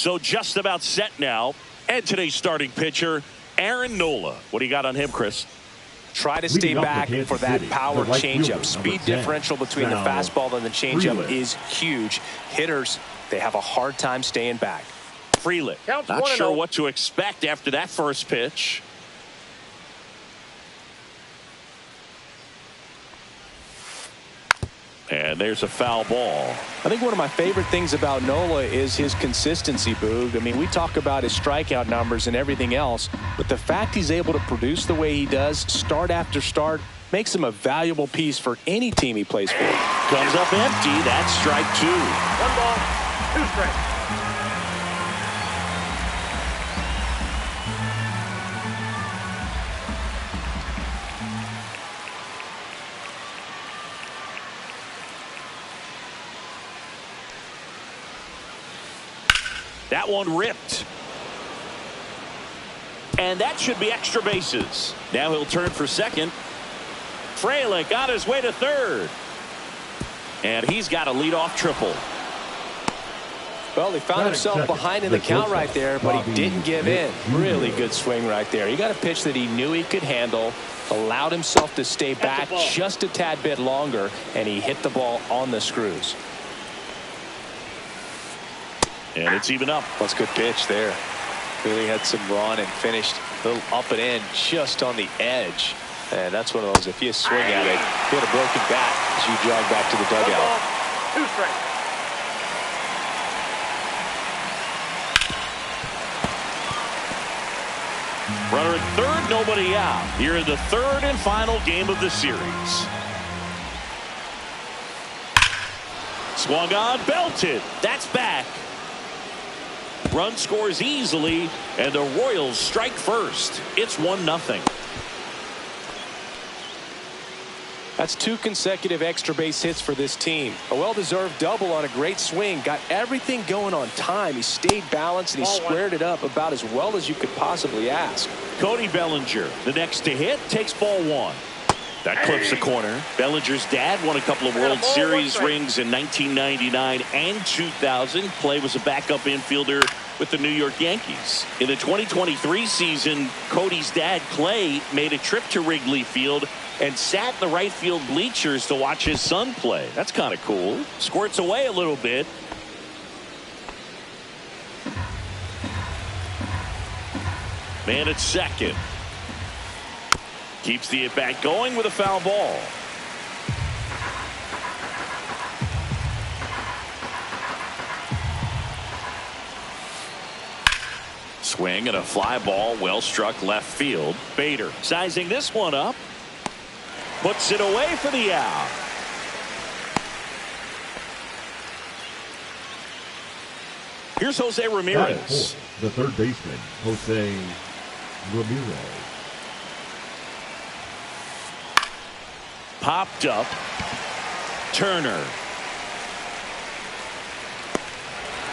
So just about set now. And today's starting pitcher, Aaron Nola. What do you got on him, Chris? Try to stay back for that power changeup. Speed differential between the fastball and the changeup is huge. Hitters, they have a hard time staying back. Freeland, not sure what to expect after that first pitch. And there's a foul ball. I think one of my favorite things about Nola is his consistency, Boog. I mean, we talk about his strikeout numbers and everything else, but the fact he's able to produce the way he does, start after start, makes him a valuable piece for any team he plays for. Comes up empty. That's strike 2. 1 ball, 2 strikes. That one ripped. And that should be extra bases. Now he'll turn for second. Frelick on his way to third. And he's got a leadoff triple. Well, he found himself behind in the count right there, but he didn't give in. Really good swing right there. He got a pitch that he knew he could handle, allowed himself to stay back just a tad bit longer, and he hit the ball on the screws. And it's even up. That's a good pitch there. Really had some run and finished a little up and in just on the edge. And that's one of those, if you swing at it, you had a broken bat as you jog back to the dugout. 2 strikes. Runner at third, nobody out. Here in the third and final game of the series. Swung on, belted. That's back. Run scores easily, and the Royals strike first. It's 1-0. That's 2 consecutive extra base hits for this team. A well-deserved double on a great swing. Got everything going on time. He stayed balanced, and he squared it up about as well as you could possibly ask. Cody Bellinger, the next to hit, takes ball 1. That clips the corner. Bellinger's dad won a couple of World Series rings in 1999 and 2000. Clay was a backup infielder with the New York Yankees. In the 2023 season, Cody's dad, Clay, made a trip to Wrigley Field and sat in the right field bleachers to watch his son play. That's kind of cool. Squirts away a little bit. Man at second. Keeps the at-bat going with a foul ball. Swing and a fly ball, well struck left field. Bader sizing this one up. Puts it away for the out. Here's Jose Ramirez. The third baseman, Jose Ramirez. Popped up. Turner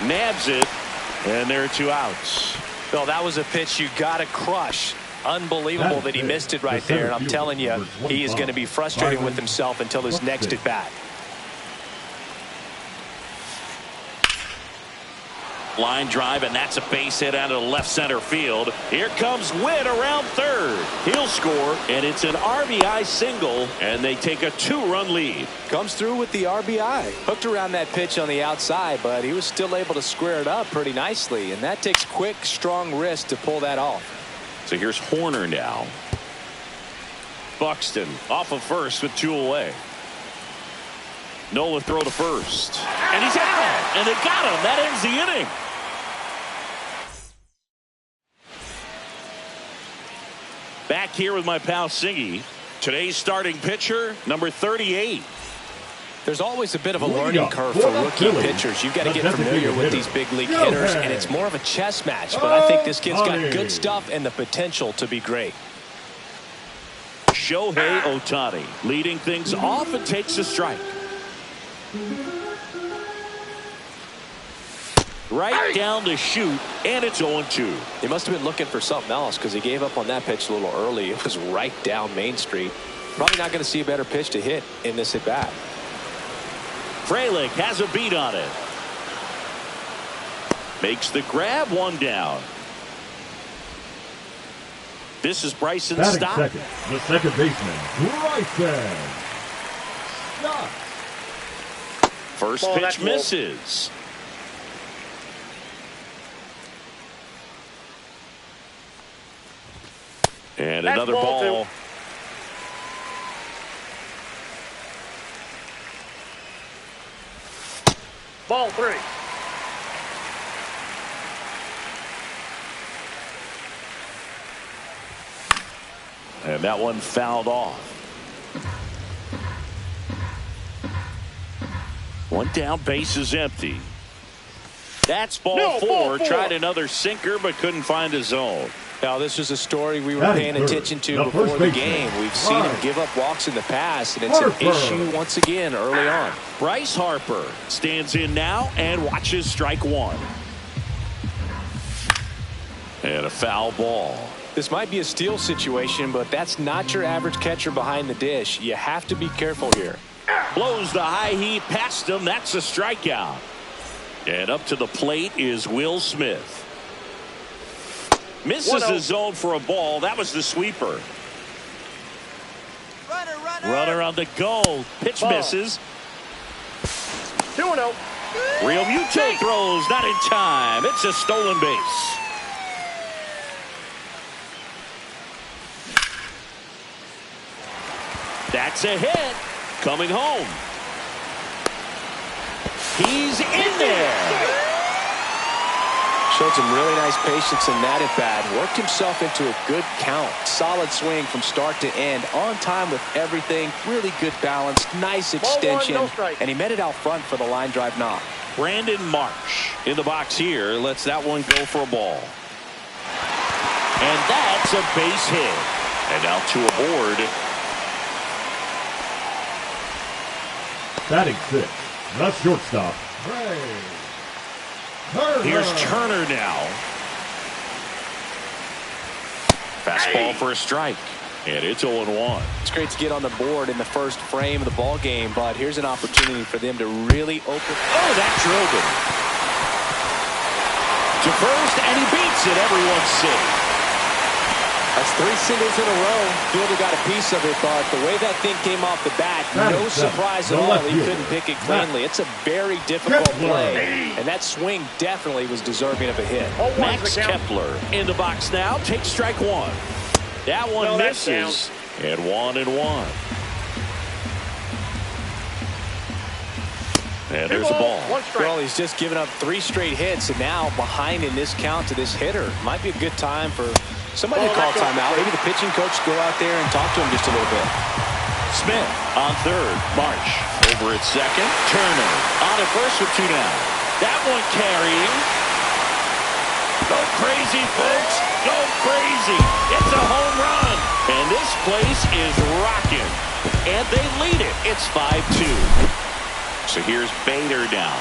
nabs it, and there are 2 outs. Bill, that was a pitch you got to crush. Unbelievable that he missed it right there. And I'm telling you, he is going to be frustrated with himself until his next at bat. Line drive, and that's a base hit out of the left center field. Here comes Witt around third. He'll score, and it's an RBI single, and they take a 2-run lead. Comes through with the RBI. Hooked around that pitch on the outside, but he was still able to square it up pretty nicely, and that takes quick, strong wrist to pull that off. So here's Horner now. Buxton off of first with 2 away. Nola throw to first, and he's out, and they got him. That ends the inning. Back here with my pal Singy. Today's starting pitcher, number 38. There's always a bit of a learning curve for rookie pitchers. You've got to get familiar with these big league hitters, and it's more of a chess match. But I think this kid's got good stuff and the potential to be great. Shohei Ohtani leading things off and takes a strike. Right down to shoot, and it's 0-2. He must have been looking for something else because he gave up on that pitch a little early. It was right down Main Street. Probably not going to see a better pitch to hit in this at bat. Frelick has a beat on it. Makes the grab, 1 down. This is Bryson Batting Stott. second, the second baseman, Bryson Stott. First Ball, pitch that's misses. And That's another ball ball. Ball 3. And that one fouled off. 1 down, base is empty. That's ball 4. Tried another sinker, but couldn't find a zone. Now, this was a story we were Batting paying third, attention to the before first the baseman, game. We've seen him give up walks in the past, and it's an Harper. issue once again early on. Bryce Harper stands in now and watches strike 1. And a foul ball. This might be a steal situation, but that's not your average catcher behind the dish. You have to be careful here. Blows the high heat past him. That's a strikeout. And up to the plate is Will Smith. Misses the zone for a ball. That was the sweeper. Runner on the go. Pitch misses. 2-0. Real Muto throws, not in time. It's a stolen base. That's a hit. Coming home. He's in there. Showed some really nice patience in that at bat. Worked himself into a good count. Solid swing from start to end. On time with everything. Really good balance. Nice extension. Ball 1, no strike. And he met it out front for the line drive knock. Brandon Marsh in the box here. Lets that one go for a ball. And that's a base hit. And now 2 aboard. Batting 6, the shortstop, Ray Turner. Here's Turner now. Fastball for a strike. And it's 0-1. It's great to get on the board in the first frame of the ball game, but here's an opportunity for them to really open. Oh, that drove him. To first, and he beats it. Everyone's safe. That's 3 singles in a row. Fielder got a piece of it, but the way that thing came off the bat, no surprise at all. He couldn't pick it cleanly. It's a very difficult play, and that swing definitely was deserving of a hit. Max Kepler in the box now. Takes strike 1. That one misses. And 1-1. And there's a ball. Well, he's just given up 3 straight hits, and now behind in this count to this hitter. Might be a good time for somebody to call timeout. Maybe the pitching coach go out there and talk to him just a little bit. Smith on third. Marsh over at second. Turner on at first with 2 down. That one carrying. Go crazy, folks. Go crazy. It's a home run. And this place is rocking. And they lead it. It's 5-2. So here's Bader now.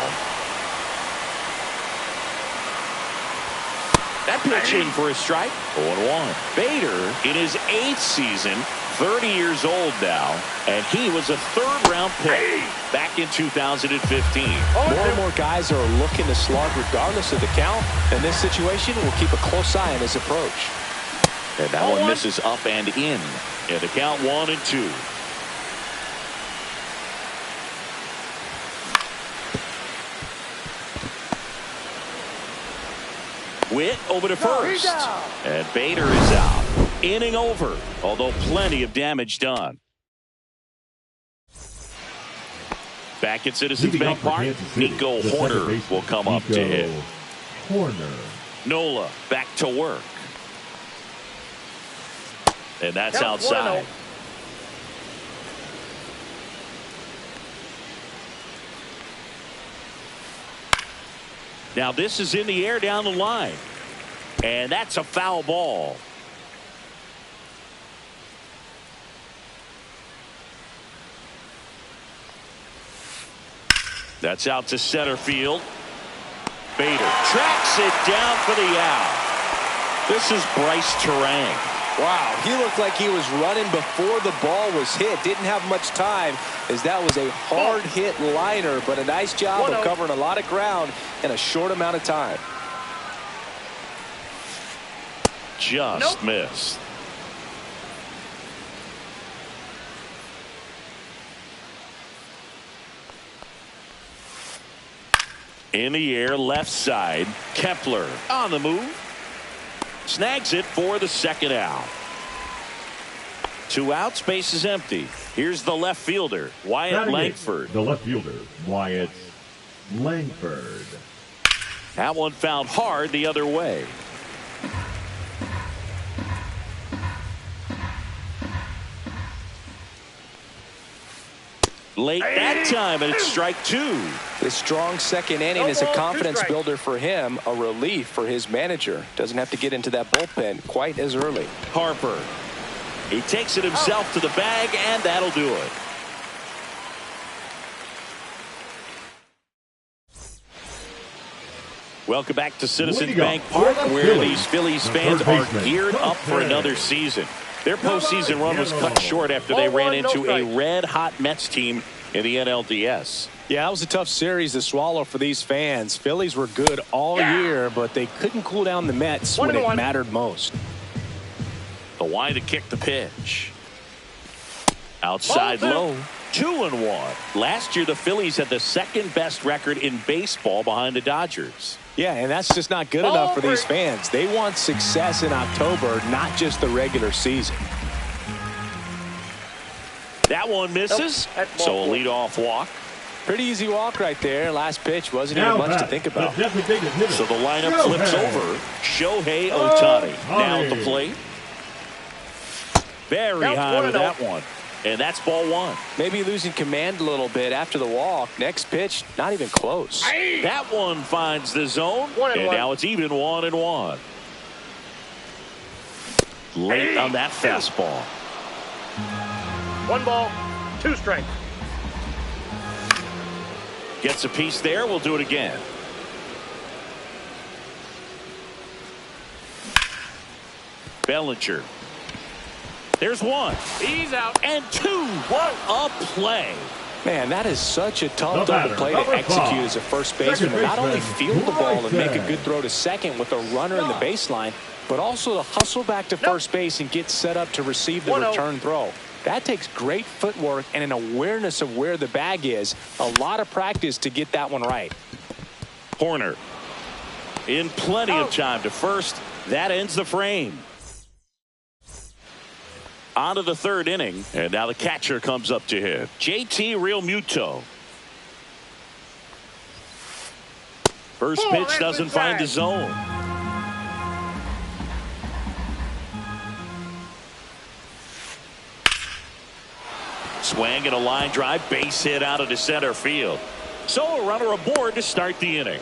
That pitch in for a strike. 0-1. Bader in his 8th season, 30 years old now, and he was a 3rd-round pick back in 2015. More and more guys are looking to slug regardless of the count. In this situation, we'll keep a close eye on his approach. And that one misses up and in. And the count 1-2. Witt over to first. And Bader is out. Inning over, although plenty of damage done. Back at Citizens Bank Park, Nico Horner will come up to hit. Horner. Nola back to work. And that's outside. Now this is in the air down the line. And that's a foul ball. That's out to center field. Bader tracks it down for the out. This is Bryce Turang. Wow, he looked like he was running before the ball was hit. Didn't have much time, as that was a hard hit liner, but a nice job of covering a lot of ground in a short amount of time. Just missed. In the air, left side. Kepler on the move. Snags it for the second out. 2 outs, base is empty. Here's the left fielder, Wyatt Langford. The left fielder, Wyatt Langford. That one fouled hard the other way. Late that time, and it's strike 2. This strong second inning is a confidence builder for him, a relief for his manager. Doesn't have to get into that bullpen quite as early. Harper. He takes it himself to the bag, and that'll do it. Welcome back to Citizens Bank Park, where these Phillies fans are geared up for another season. Their postseason run was cut short after they ran into a red-hot Mets team in the NLDS. Yeah, that was a tough series to swallow for these fans. Phillies were good all year, but they couldn't cool down the Mets when it mattered most. The wind to kick the pitch. Outside low. 2-1. Last year, the Phillies had the second best record in baseball behind the Dodgers. Yeah, and that's just not good enough for these fans. They want success in October, not just the regular season. That one misses, so a leadoff walk. Pretty easy walk right there. Last pitch wasn't even much to think about. So the lineup flips over. Shohei Ohtani now at the plate. Very high with that one. And that's ball 1. Maybe losing command a little bit after the walk. Next pitch, not even close. That one finds the zone. And now it's even 1-1. Late on that fastball. 1 ball, 2 strikes. Gets a piece there. We'll do it again. Bellinger. There's 1. He's out. And 2. What a play. Man, that is such a tough double play to execute as a first baseman. To not only field the ball and make a good throw to second with a runner in the baseline, but also to hustle back to first base and get set up to receive the return throw. That takes great footwork and an awareness of where the bag is. A lot of practice to get that one right. Horner in plenty of time to first. That ends the frame. On to the 3rd inning, and now the catcher comes up to hit. JT Realmuto. First pitch doesn't find the zone. Swing and a line drive, base hit out into center field. So a runner aboard to start the inning.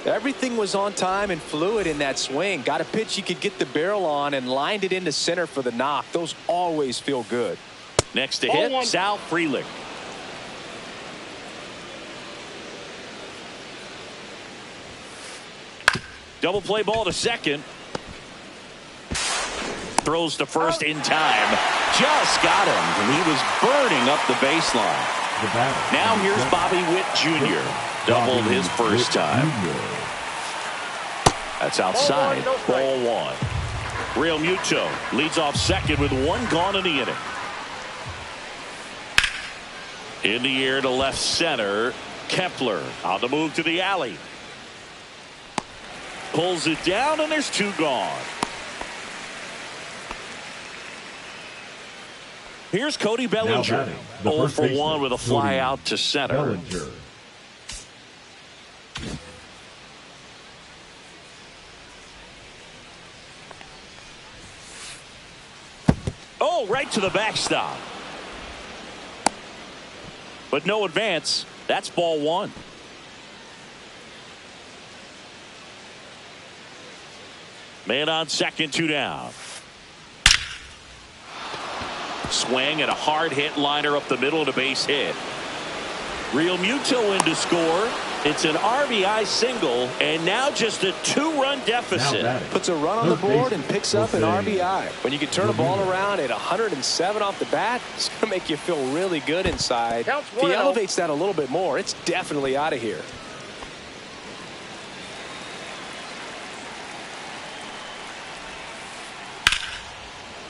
Everything was on time and fluid in that swing. Got a pitch you could get the barrel on and lined it into center for the knock. Those always feel good. Next to hit, Sal Frelick. Double play ball to second. Throws to first in time. Just got him. And he was burning up the baseline. Now here's Bobby Witt Jr. Doubled his first time. That's outside. Ball 1. Realmuto leads off second with 1 gone in the inning. In the air to left center. Kepler on the move to the alley. Pulls it down, and there's 2 gone. Here's Cody Bellinger. 0 for 1 with a fly out to center. Bellinger. Oh, right to the backstop. But no advance. That's ball 1. Man on second, 2 down. Swing and a hard hit liner up the middle to base hit. Realmuto in to score. It's an RBI single, and now just a 2-run deficit. Puts a run on the board and picks up an RBI. When you can turn a ball around at 107 off the bat, it's going to make you feel really good inside. If he elevates that a little bit more, it's definitely out of here.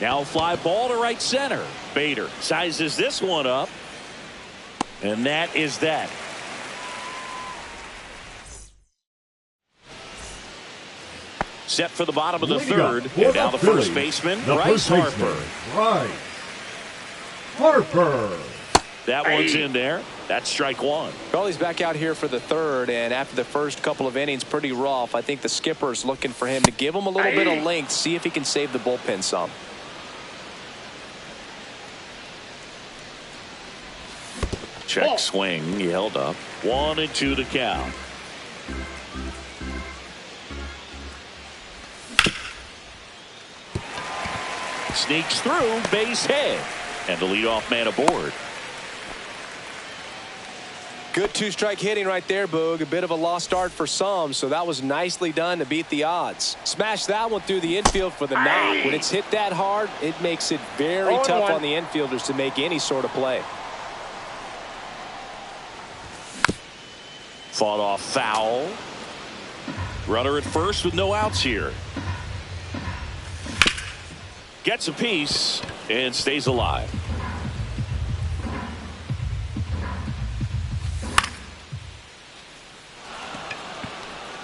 Now a fly ball to right center. Bader sizes this one up. And that is that. Set for the bottom of the third. And now the first baseman, Bryce Harper. Right. Harper. That one's in there. That's strike one. Well, he's back out here for the third, and after the first couple of innings, pretty rough. I think the skipper's looking for him to give him a little bit of length, see if he can save the bullpen some. Check swing. He held up. 1-2 to count. Sneaks through, base hit, and the leadoff man aboard. Good two-strike hitting right there, Boog. A bit of a lost start for some, so that was nicely done to beat the odds. Smash that one through the infield for the knock. When it's hit that hard, it makes it very tough on the infielders to make any sort of play. Fought off foul. Runner at first with no outs here. Gets a piece and stays alive.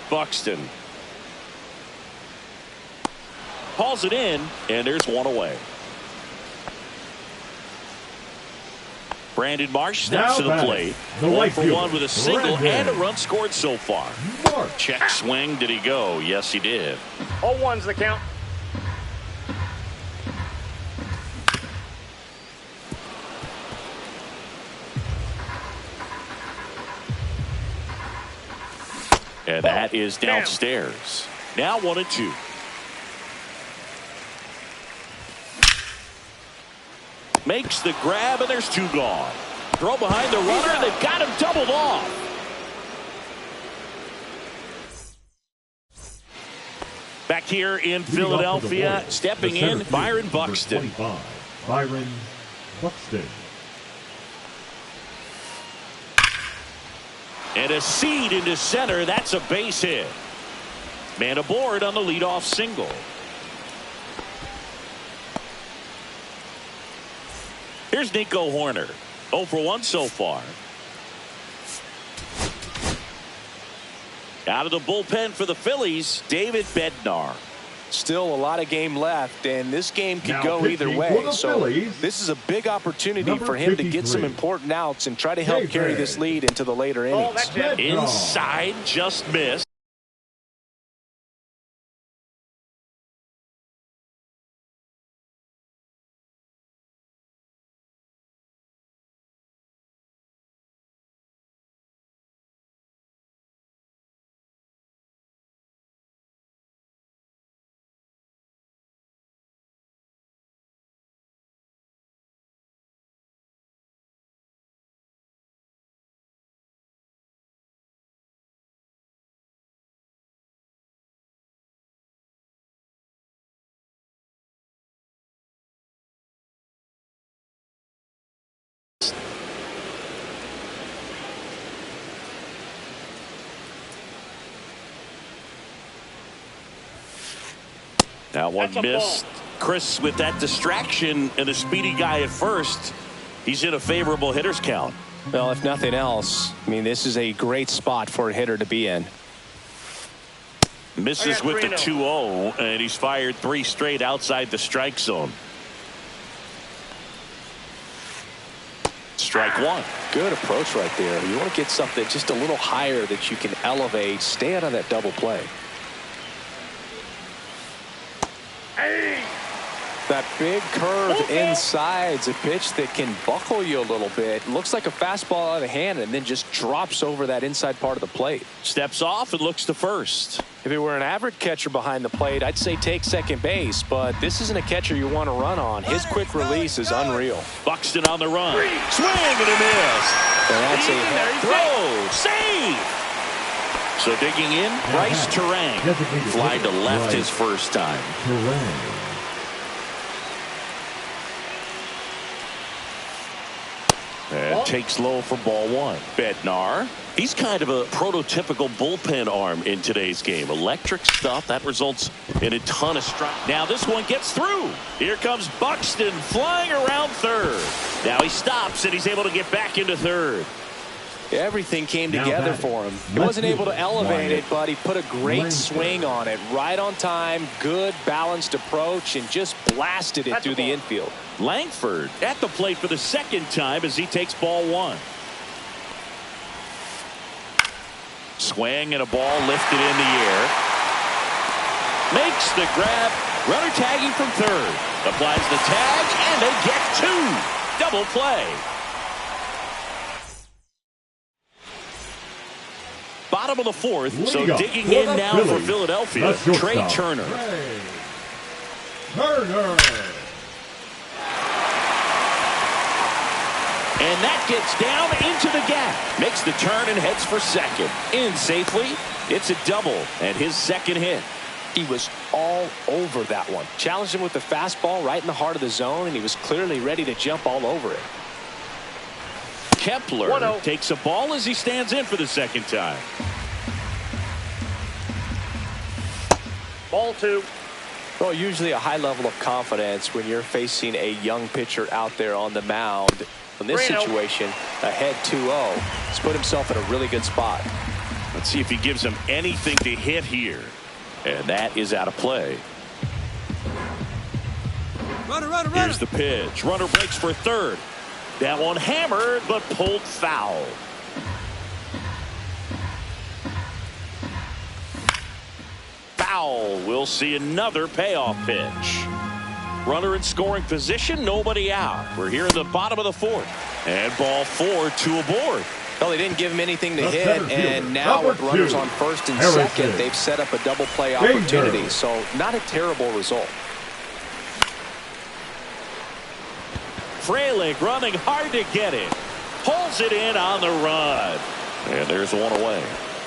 Buxton hauls it in, and there's one away. Brandon Marsh steps to the plate. 1 for 1 with a single and a run scored so far. Check swing. Did he go? Yes, he did. 0-1's the count. And that is downstairs. Now 1-2. Makes the grab, and there's 2 gone. Throw behind the runner, and they've got him doubled off. Back here in Philadelphia, stepping in, Byron Buxton. Byron Buxton. And a seed into center. That's a base hit. Man aboard on the leadoff single. Here's Nico Hoerner. 0 for 1 so far. Out of the bullpen for the Phillies, David Bednar. Still a lot of game left, and this game could go either way. So this is a big opportunity for him to get some important outs and try to help carry this lead into the later innings. Inside, just missed. That one missed. Chris, with that distraction and a speedy guy at first, he's in a favorable hitter's count. Well, if nothing else, I mean, this is a great spot for a hitter to be in. Misses with the 2-0, and he's fired 3 straight outside the strike zone. Strike 1. Good approach right there. You want to get something just a little higher that you can elevate. Stay out of that double play. That big curve inside's a pitch that can buckle you a little bit. Looks like a fastball out of hand and then just drops over that inside part of the plate. Steps off and looks to first. If it were an average catcher behind the plate, I'd say take second base, but this isn't a catcher you want to run on. His quick release is unreal. Buxton on the run. Swing and a miss. And that's a throw. Save. So digging in, Bryce Terang. Fly to left his first time. And takes low for ball one. Bednar. He's kind of a prototypical bullpen arm in today's game. Electric stuff that results in a ton of strikes. Now this one gets through. Here comes Buxton flying around third. Now he stops and he's able to get back into third. Everything came together for him. He wasn't able to elevate it, but he put a great swing on it. Right on time, good balanced approach, and just blasted it through the infield. Langford at the plate for the second time as he takes ball one. Swing and a ball lifted in the air. Makes the grab. Runner tagging from third. Applies the tag, and they get two. Double play. Bottom of the fourth, so digging in now for Philadelphia, Trey Turner. And that gets down into the gap. Makes the turn and heads for second. In safely. It's a double and his second hit. He was all over that one. Challenged him with the fastball right in the heart of the zone, and he was clearly ready to jump all over it. Kepler takes a ball as he stands in for the second time. Ball two. Well, usually a high level of confidence when you're facing a young pitcher out there on the mound. In this situation, ahead 2-0. He's put himself in a really good spot. Let's see if he gives him anything to hit here. And that is out of play. Here's the pitch. Runner breaks for third. That one hammered, but pulled foul. Foul. We'll see another payoff pitch. Runner in scoring position, nobody out. We're here in the bottom of the fourth. And ball four, two aboard. Well, they didn't give him anything to hit, and now with runners on first and second, they've set up a double play opportunity. So not a terrible result. Frelick running hard to get it. Pulls it in on the run. And there's one away.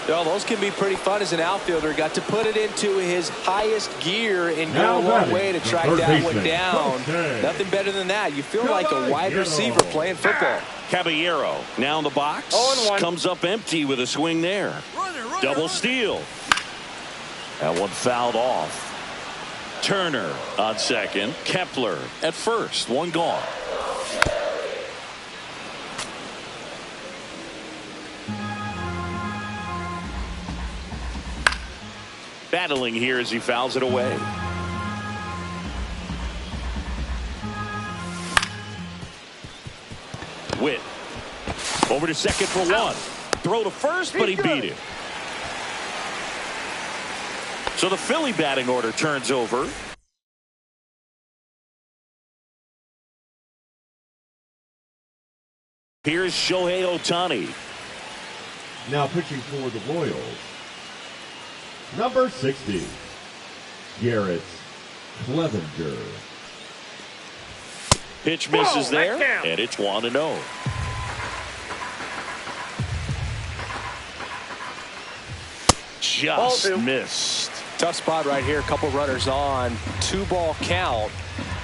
Well, those can be pretty fun as an outfielder. Got to put it into his highest gear and go a long way to track that one down. Nothing better than that. You feel like a wide receiver playing football. Caballero now in the box. Comes up empty with a swing there. Double steal. That one fouled off. Turner on second. Kepler at first. One gone. Battling here as he fouls it away. Witt over to second for one. Throw to first, but he beat it. So the Philly batting order turns over. Here's Shohei Ohtani. Now pitching for the Royals, number 60, Garrett Clevenger. Pitch misses there, and it's 1-0. Just missed. Tough spot right here. A couple runners on. 2-ball count.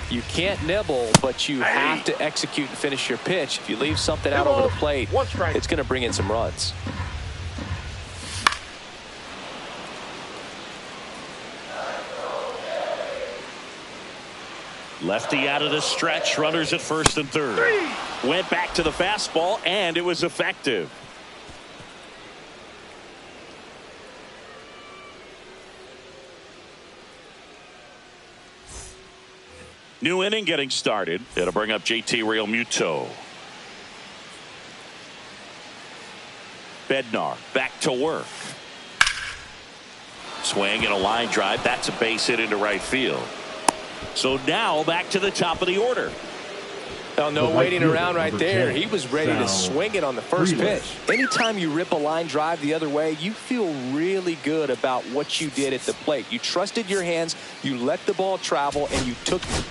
You can't nibble, but you have to execute and finish your pitch. If you leave something out over the plate, it's going to bring in some runs. Lefty out of the stretch. Runners at first and third. Went back to the fastball, and it was effective. New inning getting started. It'll bring up JT Realmuto. Bednar back to work. Swing and a line drive. That's a base hit into right field. So now back to the top of the order. Oh, no waiting around right there. He was ready to swing it on the first pitch. Anytime you rip a line drive the other way, you feel really good about what you did at the plate. You trusted your hands, you let the ball travel, and you took it.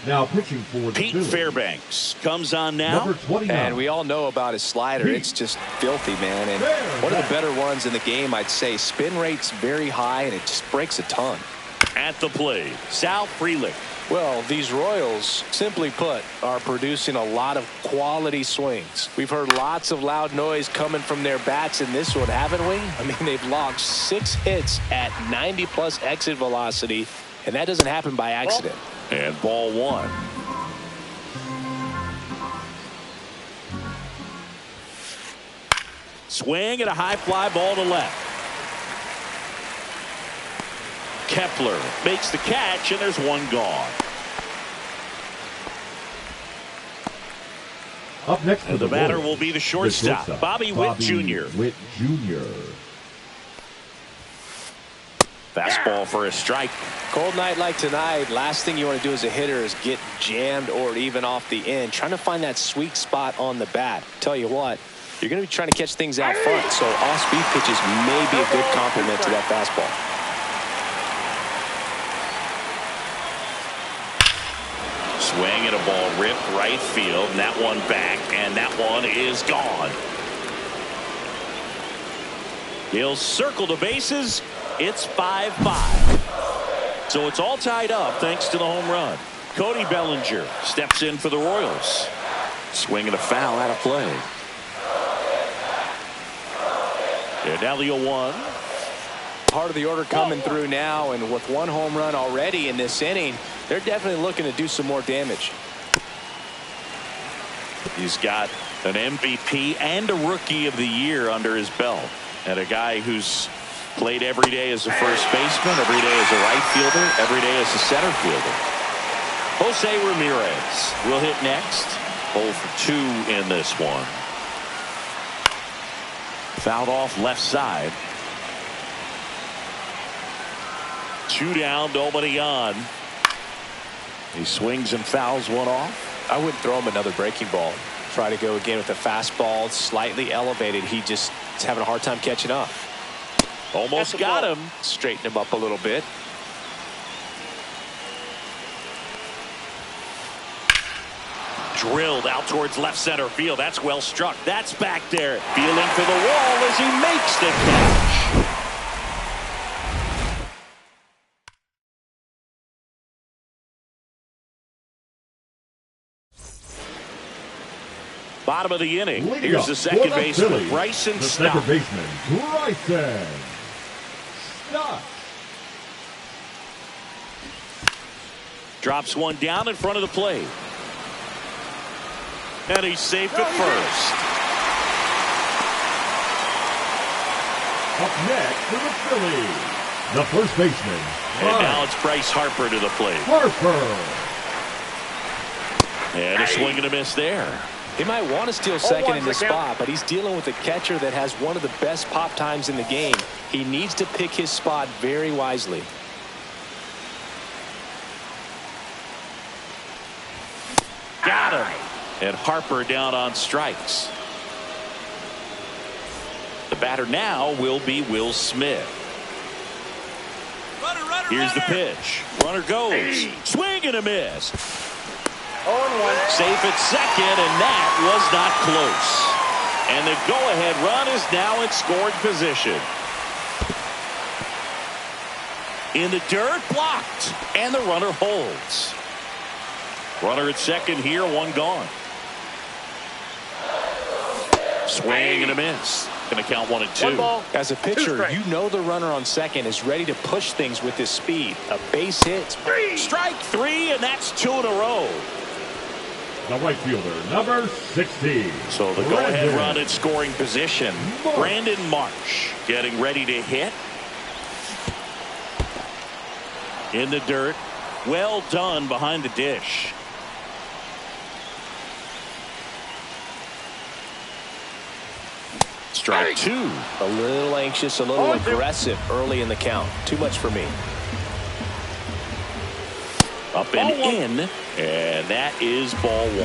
Now pitching for the Pete Phillies, Fairbanks comes on now. number 29. And we all know about his slider. It's just filthy, man. And one of the better ones in the game, I'd say. Spin rate's very high, and it just breaks a ton. At the plate, Sal Frelick. Well, these Royals, simply put, are producing a lot of quality swings. We've heard lots of loud noise coming from their bats in this one, haven't we? I mean, they've logged 6 hits at 90+ exit velocity, and that doesn't happen by accident. And ball 1. Swing and a high fly ball to left. Kepler makes the catch, and there's one gone. Up next, and the batter will be the shortstop, Bobby Witt Jr. Witt Jr. Fastball for a strike. Cold night like tonight, last thing you want to do as a hitter is get jammed or even off the end. Trying to find that sweet spot on the bat. Tell you what, you're going to be trying to catch things out front, so off-speed pitches may be a good complement to that fastball. Swing and a ball ripped right field, and that one back, and that one is gone. He'll circle the bases. It's 5-5. So it's all tied up thanks to the home run. Cody Bellinger steps in for the Royals. Swing and a foul out of play. And now the 0-1. Part of the order coming through now, and with one home run already in this inning, they're definitely looking to do some more damage. He's got an MVP and a Rookie of the Year under his belt, and a guy who's played every day as a first baseman, every day as a right fielder, every day as a center fielder. Jose Ramirez will hit next. 0 for 2 in this one. Fouled off left side. 2 down, nobody on. He swings and fouls one off. I wouldn't throw him another breaking ball. Try to go again with the fastball slightly elevated. He just is having a hard time catching up. Almost got him. Straighten him up a little bit. Drilled out towards left center field. That's well struck. That's back there. Fielding for the wall as he makes the catch. Bottom of the inning. Here's the second baseman, Bryson Stott. Second baseman, Bryson Stott. Drops one down in front of the plate. And he's safe at first. Up next for the Phillies, the first baseman. And now it's Bryce Harper to the plate. Harper. And a swing and a miss there. He might want to steal second in this spot, but he's dealing with a catcher that has one of the best pop times in the game. He needs to pick his spot very wisely. Got him. And Harper down on strikes. The batter now will be Will Smith. Here's the pitch. Runner goes. Swing and a miss. 0-1. Safe at second, and that was not close. And the go-ahead run is now in scoring position. In the dirt, blocked, and the runner holds. Runner at second here, one gone. Swing and a miss. Going to count 1 and 2. 1 ball. As a pitcher, you know the runner on second is ready to push things with his speed. A base hit. Strike 3, and that's 2 in a row. The right fielder, number 60. So the go-ahead run in scoring position. Brandon Marsh getting ready to hit. In the dirt. Well done behind the dish. Strike 2. A little anxious, a little aggressive early in the count. Too much for me. Up and in, and that is ball 1.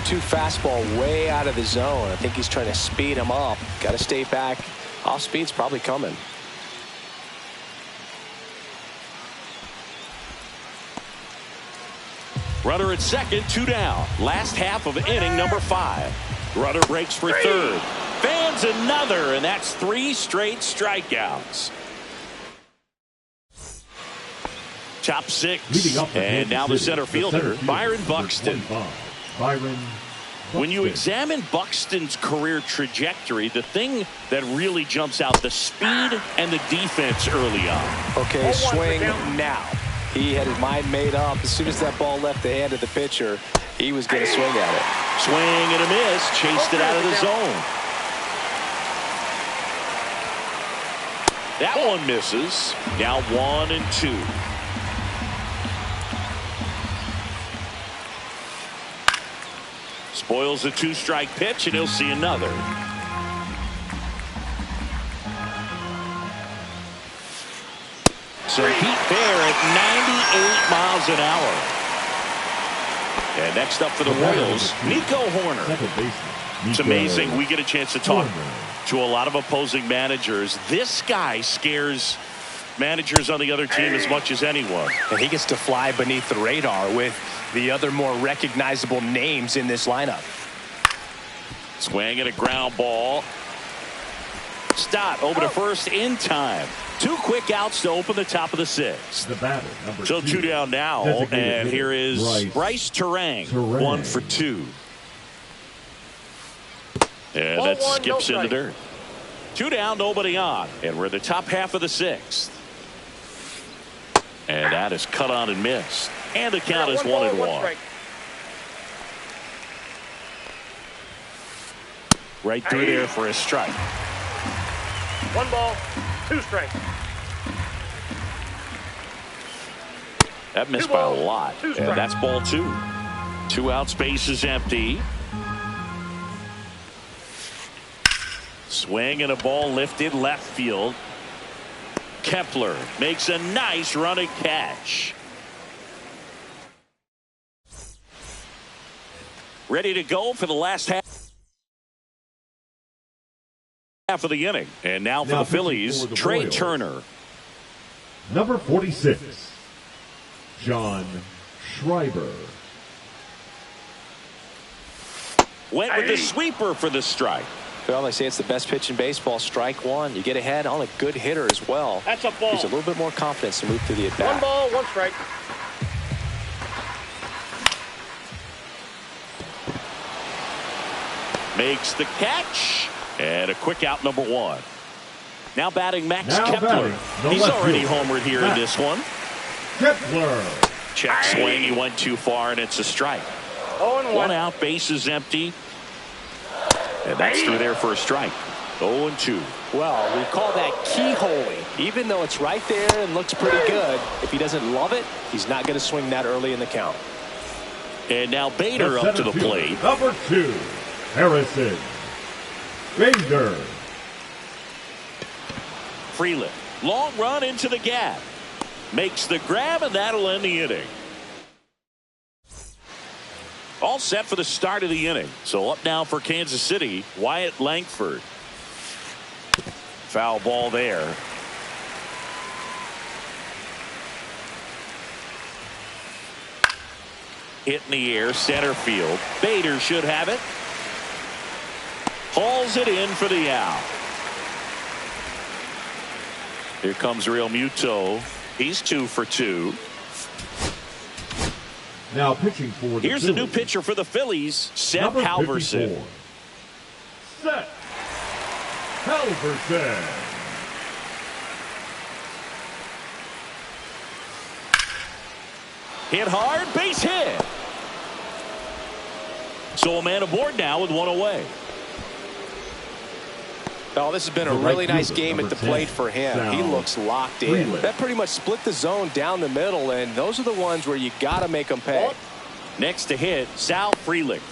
0-2 fastball way out of the zone. I think he's trying to speed him up. Got to stay back. Off speed's probably coming. Runner at second, 2 down. Last half of inning number 5. Runner breaks for third. Fans another, and that's 3 straight strikeouts. Top six. Leading up for And now the Kansas center City, fielder, Byron number Buxton. 25, Byron When you Buxton. examine Buxton's career trajectory, the thing that really jumps out, the speed and the defense early on. Okay, swing now. He had his mind made up. As soon as that ball left the hand of the pitcher, he was going to swing at it. Swing and a miss, chased it out of the zone. That one misses. Now 1-2. Spoils a 2-strike pitch, and he'll see another. So Pete Fair at 98 miles an hour. And next up for the Royals, Nico Horner. It's amazing we get a chance to talk to a lot of opposing managers. This guy scares managers on the other team as much as anyone. And he gets to fly beneath the radar with the other more recognizable names in this lineup. Swing and a ground ball. Stott over to first in time. 2 quick outs to open the top of the 6th. The batter, number So 2 down now, and here is Bryce Terang, 1 for 2. And that skips in the dirt. 2 down, nobody on, and we're in the top half of the 6th. And that is cut on and missed, and the count is 1-1. Right through there for a strike. 1 ball, 2 strikes. That missed by a lot, and that's ball 2. 2 outs, base is empty. Swing and a ball lifted left field. Kepler makes a nice running catch. Ready to go for the last half of the inning. And now for the Phillies, Trey Royals. Turner. Number 46, John Schreiber. Went with the sweeper for the strike. Well, they say it's the best pitch in baseball. Strike 1. You get ahead on a good hitter as well. That's a ball. Gives a little bit more confidence to move through the at-bat. 1 ball, 1 strike. Makes the catch. And a quick out, number 1. Now batting Max Now Kepler. batting, the He's left already fielder, homered here in this one. Kepler. Check swing. He went too far, and it's a strike. 0-1. 1 out, base is empty. And that's through there for a strike. 0-2. Well, we call that keyholing. Even though it's right there and looks pretty good, if he doesn't love it, he's not going to swing that early in the count. And now Bader up to the plate. Number 2, Harrison Bader. Freeland. Long run into the gap. Makes the grab, and that'll end the inning. All set for the start of the inning. So up now for Kansas City, Wyatt Langford. Foul ball there. Hit in the air, center field. Bader should have it. Hauls it in for the out. Here comes Real Muto. He's 2 for 2. Now pitching for the Here's the new Phillies, pitcher for the Phillies, Seth number Halverson. 54, Seth Halverson. Hit hard, base hit. So a man aboard now with 1 away. Oh, this has been a The really right nice fielder, game at number the plate 10, for him. Sal He looks locked in. Freeland. That pretty much split the zone down the middle, and those are the ones where you got to make them pay. Next to hit, Sal Freeland.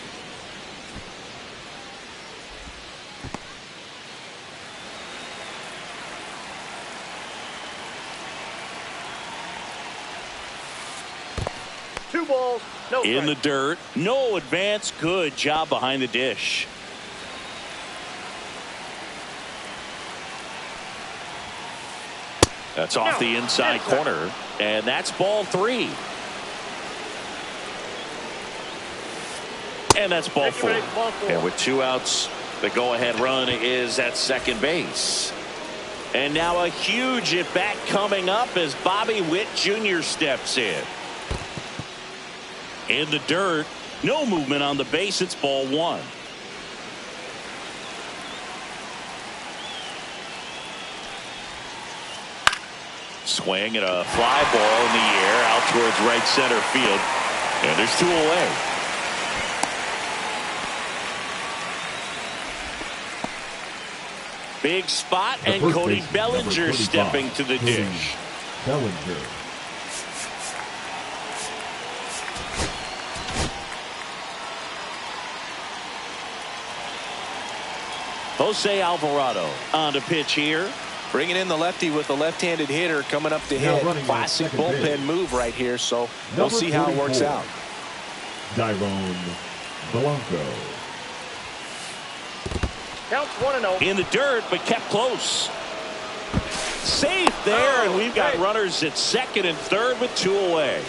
Two balls, no In strike. the dirt, no advance. Good job behind the dish. That's off the inside corner, and that's ball 3. And that's ball 4. And with 2 outs, the go-ahead run is at second base. And now a huge at-bat coming up as Bobby Witt Jr. steps in. In the dirt, no movement on the base. It's ball one. Swing and a fly ball in the air out towards right center field. And there's two away. Big spot, and Cody Bellinger stepping to the dish. Bellinger. Jose Alvarado on the pitch here. Bringing in the lefty with the left-handed hitter coming up to hit. Classic bullpen move right here, so we'll see how it works out. Dairon Blanco. Counts 1-0. In the dirt, but kept close. Safe there, and we've got runners at second and third with two away.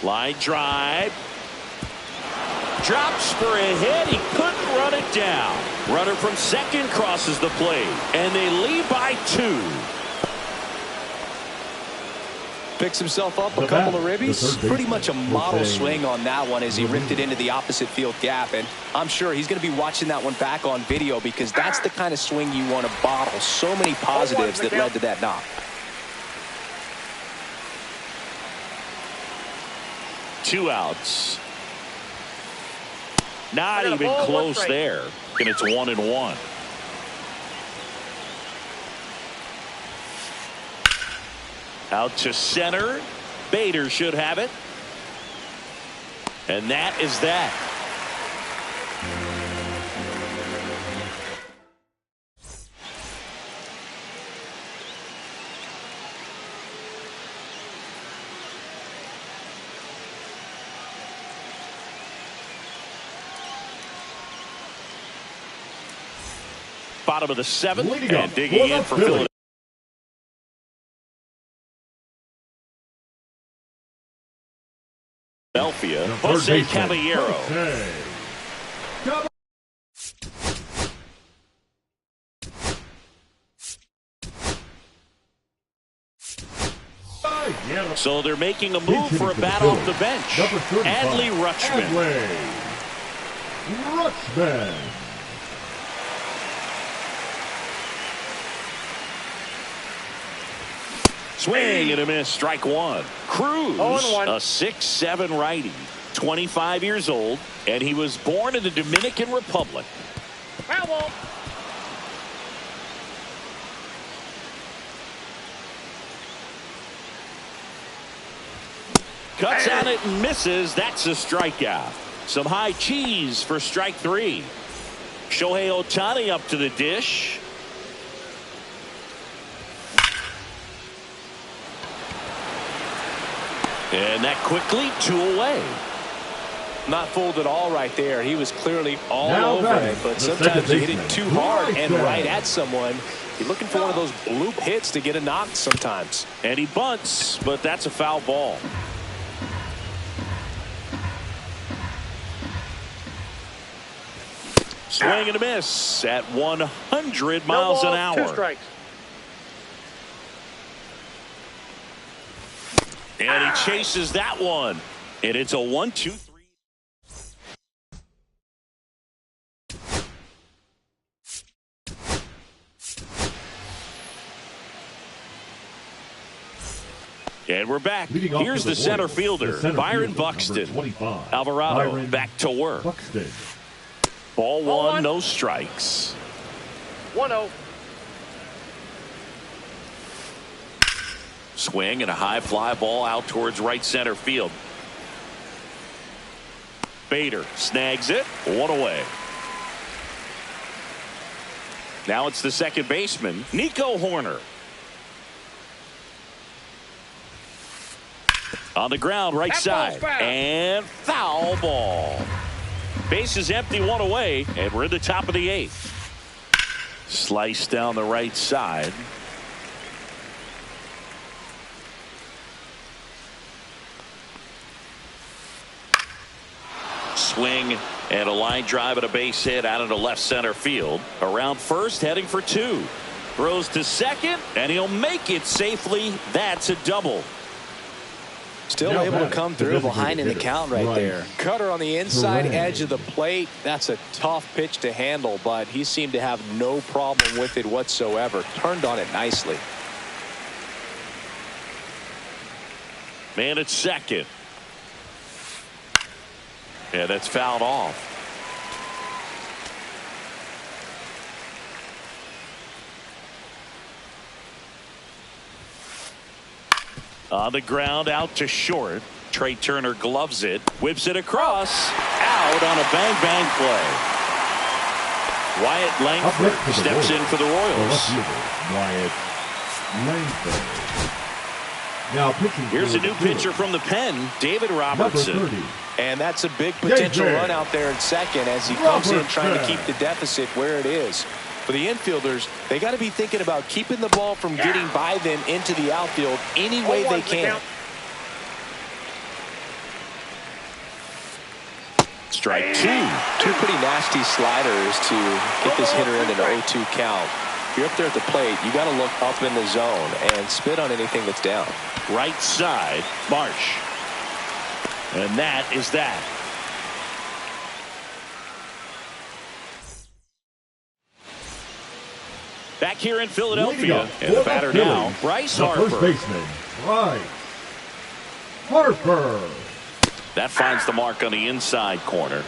Line drive. Drops for a hit. He couldn't run it down. Runner from second crosses the plate, and they lead by two. Picks himself up a couple of ribbies. Pretty much a model swing on that one as he ripped it into the opposite field gap. And I'm sure he's going to be watching that one back on video because that's the kind of swing you want to bottle. So many positives that led to that knock. Two outs. Not even close there. And it's 1-1. Out to center. Bader should have it. And that is that. Bottom of the seventh, and digging in for Philadelphia. Jose Caballero. So they're making a move for a bat off the bench. Adley Rutschman. Swing and a miss, strike one. Cruz, a 6'7" righty, 25 years old, and he was born in the Dominican Republic. Foul ball. Cuts on it and misses. That's a strikeout. Some high cheese for strike three. Shohei Ohtani up to the dish. And that quickly, two away. Not fooled at all right there. He was clearly all over it, but sometimes you hit it too hard and right at someone. You're looking for one of those bloop hits to get a knock sometimes. And he bunts, but that's a foul ball. Swing and a miss at 100 miles an hour. 2 strikes. And he chases that one. And it's a 1-2-3. And we're back. Here's the center fielder, Byron Buxton. Alvarado back to work. Ball one, no strikes. 1-0. Swing and a high fly ball out towards right center field. Bader snags it, one away. Now it's the second baseman, Nico Horner. On the ground, right side, and foul ball. Base is empty, one away, and we're in the top of the eighth. Slice down the right side. swing and a line drive and a base hit out into left center field. Around first, heading for 2. Throws to second, and he'll make it safely. That's a double. Still able to come through behind in the count right there. Cutter on the inside edge of the plate. That's a tough pitch to handle, but he seemed to have no problem with it whatsoever. Turned on it nicely. Man at second. Yeah, that's fouled off. On the ground, out to short. Trey Turner gloves it, whips it across, out on a bang-bang play. Wyatt Langford steps in for the Royals. Wyatt Langford. Now pitching. Here's a new pitcher from the pen, David Robertson. And that's a big potential run out there in second as he comes in trying to keep the deficit where it is. For the infielders, they got to be thinking about keeping the ball from getting by them into the outfield any way they can. Strike 2. Two pretty nasty sliders to get this hitter in an 0-2 count. If you're up there at the plate, you got to look up in the zone and spit on anything that's down. Right side, Marsh. And that is that. Back here in Philadelphia, and the batter now, Bryce Harper. First baseman, Bryce Harper. That finds the mark on the inside corner.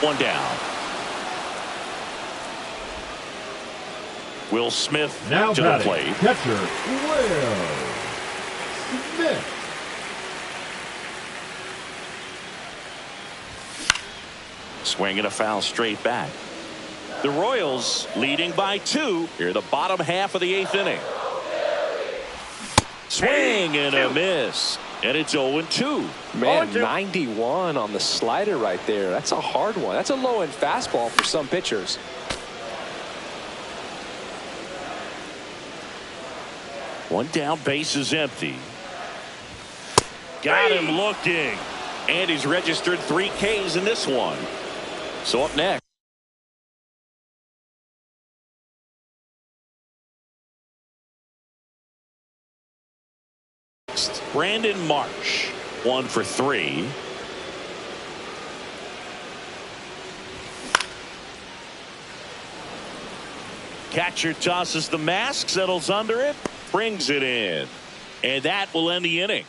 One down. Will Smith now to the plate. Catcher Will Smith. Swing and a foul straight back. The Royals leading by 2 here the bottom half of the 8th inning. Swing and a miss. And it's 0-2. Man, 91 on the slider right there. That's a hard one. That's a low-end fastball for some pitchers. One down, base is empty. Got him looking. And he's registered 3 Ks in this one. So up next. Brandon Marsh, 1 for 3. Catcher tosses the mask, settles under it, brings it in. And that will end the inning.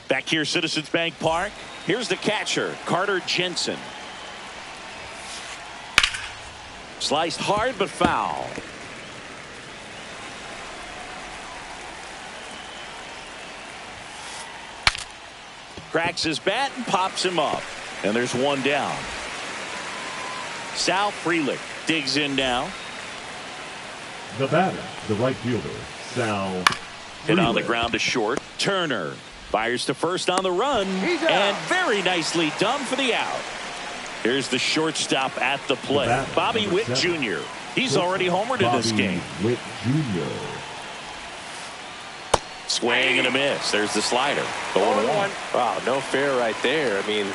Back here, Citizens Bank Park. Here's the catcher, Carter Jensen. Sliced hard but foul. Cracks his bat and pops him up. And there's one down. Sal Frelick digs in now. The batter, the right fielder, Sal Hit on the ground to short. Turner fires to first on the run. And very nicely done for the out. Here's the shortstop at the plate. Bobby Witt Jr. He's already homered in this game. Witt Jr. Swing and a miss. There's the slider. 0-1. Wow, no fair right there. I mean,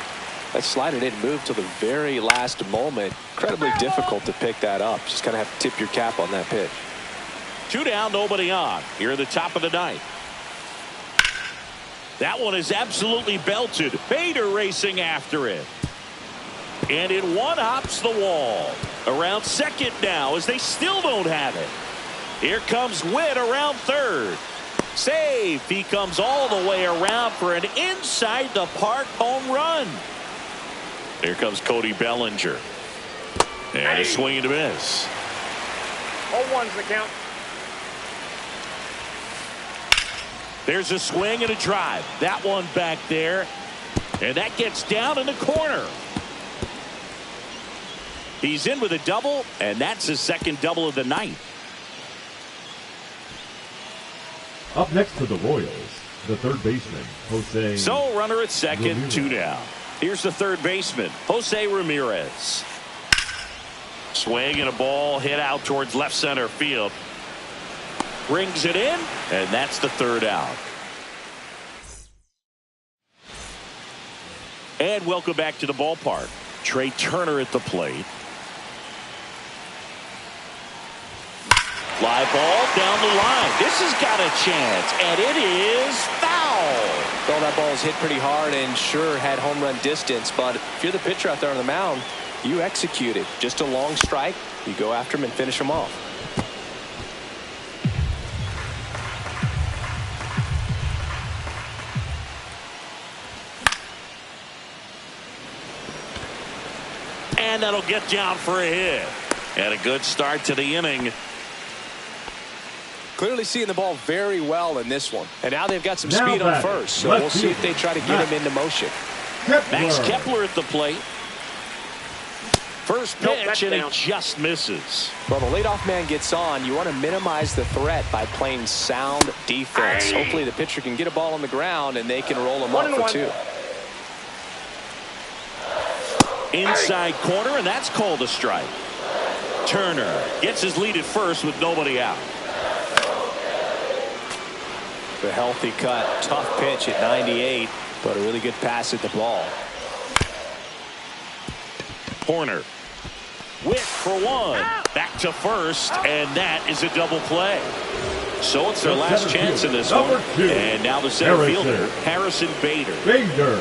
that slider didn't move till the very last moment. Incredibly difficult to pick that up. Just kind of have to tip your cap on that pitch. 2 down, nobody on. Here at the top of the 9th. That one is absolutely belted. Bader racing after it. And it one-hops the wall. Around second now as they still don't have it. Here comes Witt around third. Save. He comes all the way around for an inside the park home run. Here comes Cody Bellinger. And a swing and a miss. 0-1's the count. There's a swing and a drive. That one back there. And that gets down in the corner. He's in with a double, and that's his second double of the night. Up next for the Royals, the third baseman, Jose. So runner at second, 2 down. Here's the third baseman, Jose Ramirez. Swing and a ball hit out towards left center field. Brings it in, and that's the third out. And welcome back to the ballpark. Trey Turner at the plate. Fly ball down the line. This has got a chance, and it is foul. Well, that ball was hit pretty hard and sure had home run distance, but if you're the pitcher out there on the mound, you execute it. Just a long strike. You go after him and finish him off. And that'll get down for a hit. And a good start to the inning. Clearly seeing the ball very well in this one. And now they've got some speed on first, so we'll see if they try to get him into motion. Max Kepler at the plate. First pitch, and it just misses. Well, the leadoff man gets on. You want to minimize the threat by playing sound defense. Hopefully the pitcher can get a ball on the ground, and they can roll him up for 2. Inside corner, and that's called a strike. Turner gets his lead at first with nobody out. The healthy cut, tough pitch at 98, but a really good pass at the ball. Corner. Wick for one. Back to first, and that is a double play. So it's their last chance in this one. And now the center fielder, Harrison Bader.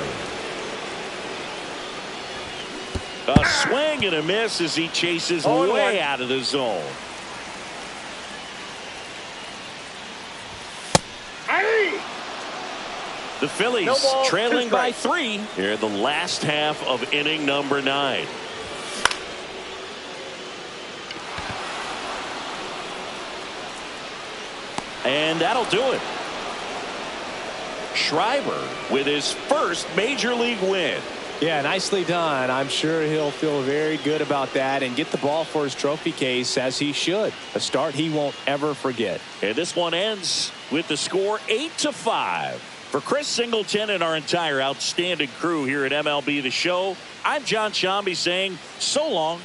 A swing and a miss as he chases way out of the zone. The Phillies trailing by 3 here in the last half of inning number 9. And that'll do it. Schreiber with his first major league win. Yeah, nicely done. I'm sure he'll feel very good about that and get the ball for his trophy case, as he should. A start he won't ever forget. And this one ends with the score 8-5. For Chris Singleton and our entire outstanding crew here at MLB The Show, I'm John Shambi saying so long